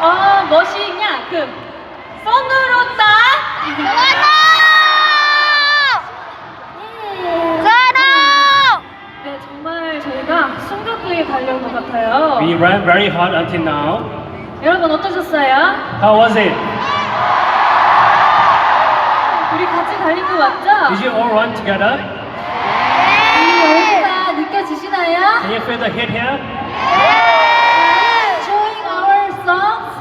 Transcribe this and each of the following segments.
무엇이냐? 손으로 딱. 네, 정말 저희가 숨가쁘게 달려온 것 같아요. We ran very hard until now. 여러분 어떠셨어요? How was it? 우리 같이 달린 거 맞죠? Did you all run together? 여기가 느껴지시나요? Can you feel the heat here? Enjoying our songs?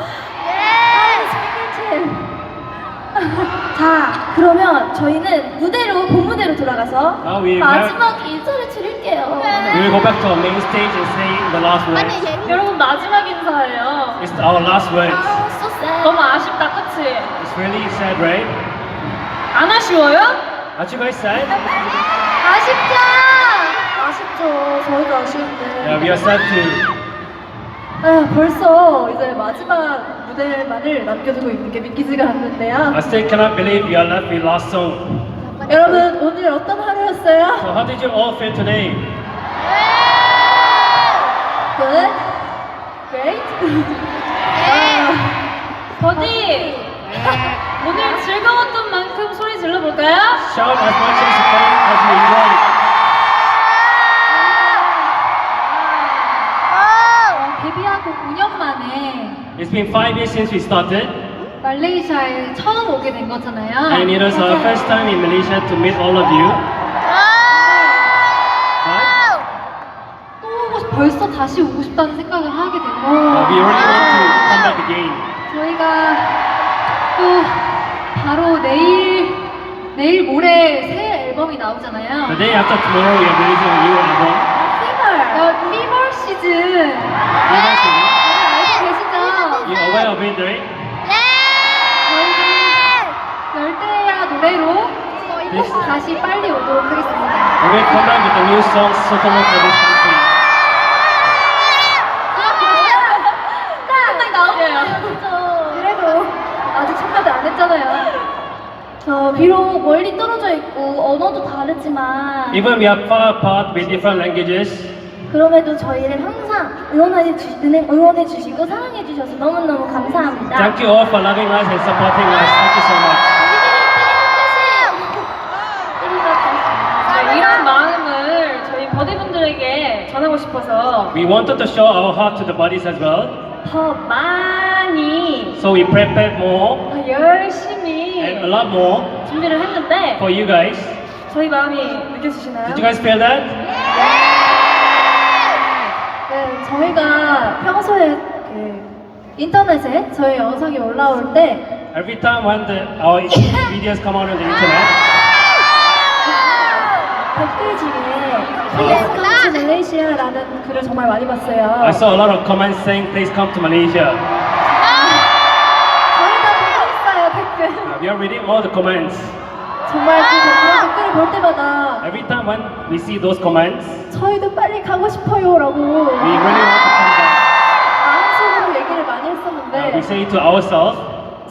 자, 그러면 저희는 본 무대로 돌아가서 we 마지막 인사를 드릴게요. We will go back to our main stage and say the last words. 여러분 마지막 인사예요. It's our last words. So sad. 너무 아쉽다, 그치? It's really sad, right? 안 아쉬워요? Aren't you guys sad? 아쉽죠? 아쉽죠. 저희도 아쉬운데. Yeah, we are sad too. 벌써 이제 마지막 무대만을 남겨두고 있는 게 믿기지가 않는데요. I still cannot believe we are left with last song. 여러분 오늘 어떤 하루였어요? So how did you all feel today? Good? Great? 버디! 오늘 즐거웠던 만큼 소리 질러볼까요? Shout as much as you can as you enjoy. 데뷔하고 5년 만에 It's been 5 years since we started, 말레이시아에 처음 오게 된 거잖아요. and it was our first time in Malaysia to meet all of you. Right? 벌써 다시 오고 싶다는 생각을 하게 되고 We really want to come back again. 저희가 또 바로 내일 모레 새 앨범이 나오잖아요. The day after tomorrow, we are releasing a new album. 피버 시즌 알고 계시죠? You aware of it, right? 저희가 열대야 노래로 꼭 다시 빨리 오도록 하겠습니다. We will come back with a new song suitable for this country. 딱 나오네요. 그래도 아직 참가를 안 했잖아요. 비록 멀리 떨어져 있고 언어도 다르지만 Even we are far apart with different languages, 그럼에도 저희를 항상 응원해 주시고 사랑해 주셔서 너무너무 감사합니다. thank you all for loving us and supporting us. Thank you so much. 이런 마음을 저희 버디분들에게 전하고 싶어서 We wanted to show our heart to the bodies as well, 더 많이 so we prepared more 더 열심히 and a lot more 준비를 했는데 for you guys. 저희 마음이 느껴지시나요? Did you guys feel that? 네, 저희가 평소에 인터넷에 저희 영상이 올라올 때 Every time when our videos come out on the internet, 댓글 중에 Please come to Malaysia라는 글을 정말 많이 봤어요. I saw a lot of comments saying, please come to Malaysia. 저희 다 보고 있어요, 댓글. We are reading all the comments. 정말 그런 댓글을 볼 때마다 Every time when we see those comments, 저희도 빨리 가고 싶어요라고 we really want to come back. 마음속으로 얘기를 많이 We 했었는데 say to ourselves,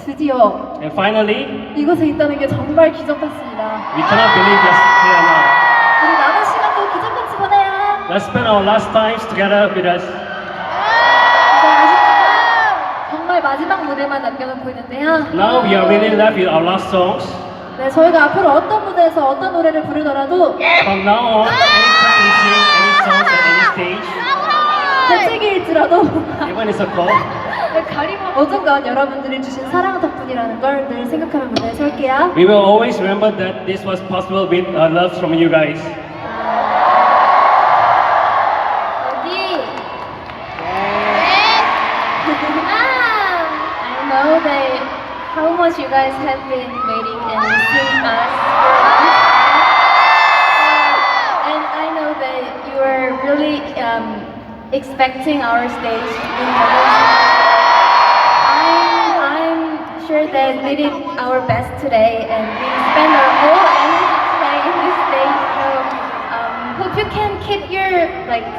드디어 and finally, 이곳에 있다는 게 정말 기적 같습니다. we cannot believe we're here now. 우리 남은 시간도 기적같이 보내요. Let's spend our last times together with us. 아쉽지만 정말 마지막 무대만 남겨놓고 있는데요. Now we are really left with our last songs. 네, 저희가 앞으로 어떤 무대에서 어떤 노래를 부르더라도 From now on, anytime we sing any songs at any stage, 대책일지라도 even it's a call, 어딘간 여러분들이 주신 사랑 덕분이라는 걸 늘 생각하며 무대에 설게요. we will always remember that this was possible with love from you guys. 여기 I know that how much you guys have been waiting and seeing us for a long time. And I know that you are really expecting our stage in Malaysia. I'm sure that we did our best today and we spent our whole energy today in this stage. So hope you can keep your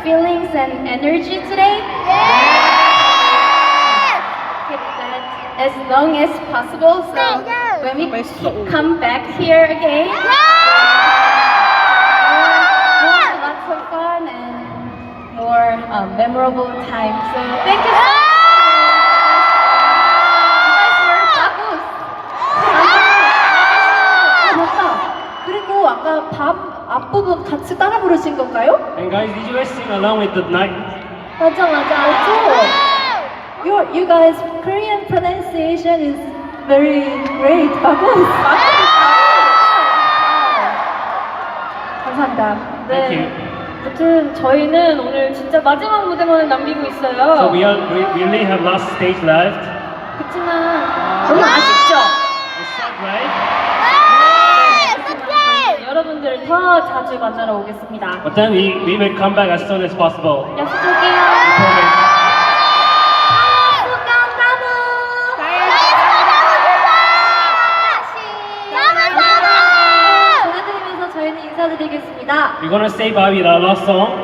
feelings and energy today. Keep that as long as possible. So when we come back here again, lots of fun and more memorable time. So thank you so much. 부분 같이 따라 부르신 건가요? And guys, did you guys sing along with the night? 맞아. You guys Korean pronunciation is very great. 바gus. 감사합니다. Thank you. 아무튼 저희는 오늘 진짜 마지막 무대만을 남기고 있어요. So we really have last stage left. 그렇지만 너무 아쉽죠? It's sad, right? 저희는 여러분들을 더 자주 만나러 오겠습니다. But then we will come back as soon as possible. 약속할게요. We promise. 전해드리면서 저희는 인사드리겠습니다. We're gonna say bye with our last song.